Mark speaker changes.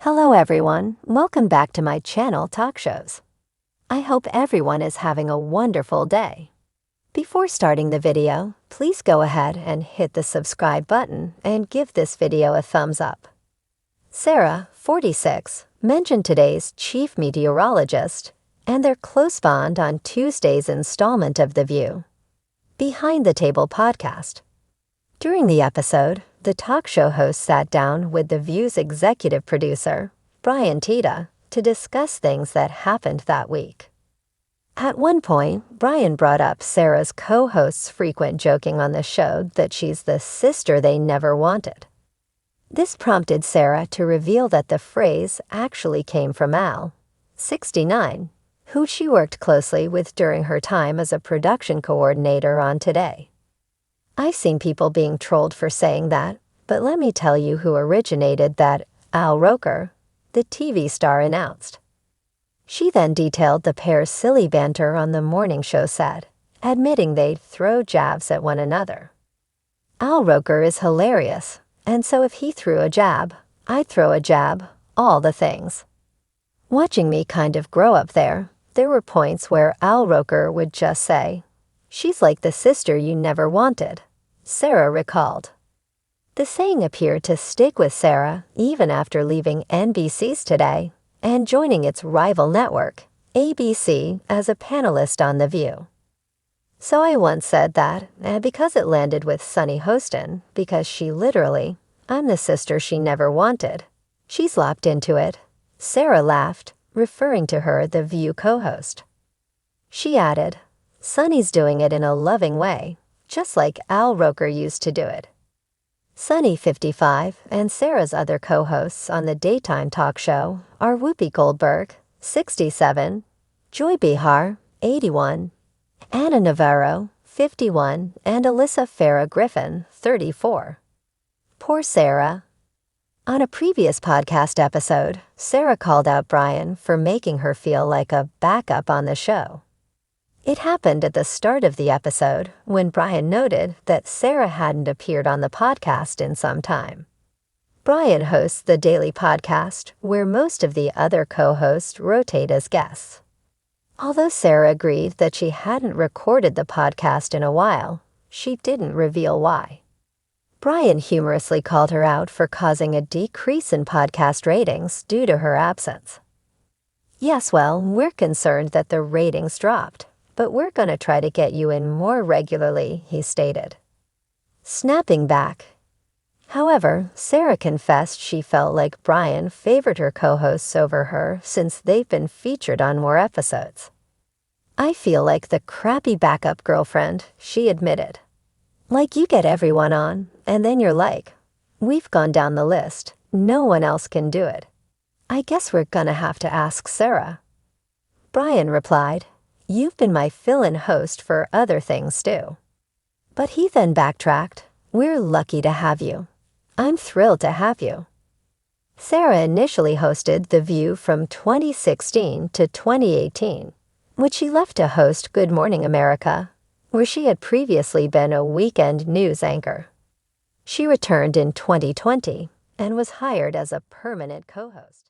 Speaker 1: Hello everyone, welcome back to my channel Talk Shows. I hope everyone is having a wonderful day. Before starting the video, please go ahead and hit the subscribe button and give this video a thumbs up. Sara, 46, mentioned today's chief meteorologist and their close bond on Tuesday's installment of The View, Behind the Table podcast. During the episode, the talk show host sat down with The View's executive producer, Brian Tita, to discuss things that happened that week. At one point, Brian brought up Sara's co-host's frequent joking on the show that she's the sister they never wanted. This prompted Sara to reveal that the phrase actually came from Al, 69, who she worked closely with during her time as a production coordinator on Today. I've seen people being trolled for saying that, but let me tell you who originated that, Al Roker, the TV star announced. She then detailed the pair's silly banter on the morning show set, admitting they'd throw jabs at one another. Al Roker is hilarious, and so if he threw a jab, I'd throw a jab, all the things. Watching me kind of grow up there were points where Al Roker would just say, "She's like the sister you never wanted," Sara recalled. The saying appeared to stick with Sara even after leaving NBC's Today and joining its rival network, ABC, as a panelist on The View. So I once said that, because it landed with Sunny Hostin, because she literally, I'm the sister she never wanted, she's lopped into it, Sara laughed, referring to her The View co-host. She added, Sunny's doing it in a loving way, just like Al Roker used to do it. Sunny, 55, and Sara's other co-hosts on the daytime talk show are Whoopi Goldberg, 67, Joy Behar, 81, Anna Navarro, 51, and Alyssa Farah Griffin, 34. Poor Sara. On a previous podcast episode, Sara called out Brian for making her feel like a backup on the show. It happened at the start of the episode when Brian noted that Sara hadn't appeared on the podcast in some time. Brian hosts the daily podcast where most of the other co-hosts rotate as guests. Although Sara agreed that she hadn't recorded the podcast in a while, she didn't reveal why. Brian humorously called her out for causing a decrease in podcast ratings due to her absence. Yes, well, we're concerned that the ratings dropped, but we're going to try to get you in more regularly, he stated. Snapping back. However, Sara confessed she felt like Brian favored her co-hosts over her since they've been featured on more episodes. I feel like the crappy backup girlfriend, she admitted. Like you get everyone on, and then you're like, we've gone down the list, no one else can do it. I guess we're gonna have to ask Sara. Brian replied, You've been my fill-in host for other things too. But he then backtracked, We're lucky to have you. I'm thrilled to have you. Sara initially hosted The View from 2016 to 2018, which she left to host Good Morning America, where she had previously been a weekend news anchor. She returned in 2020 and was hired as a permanent co-host.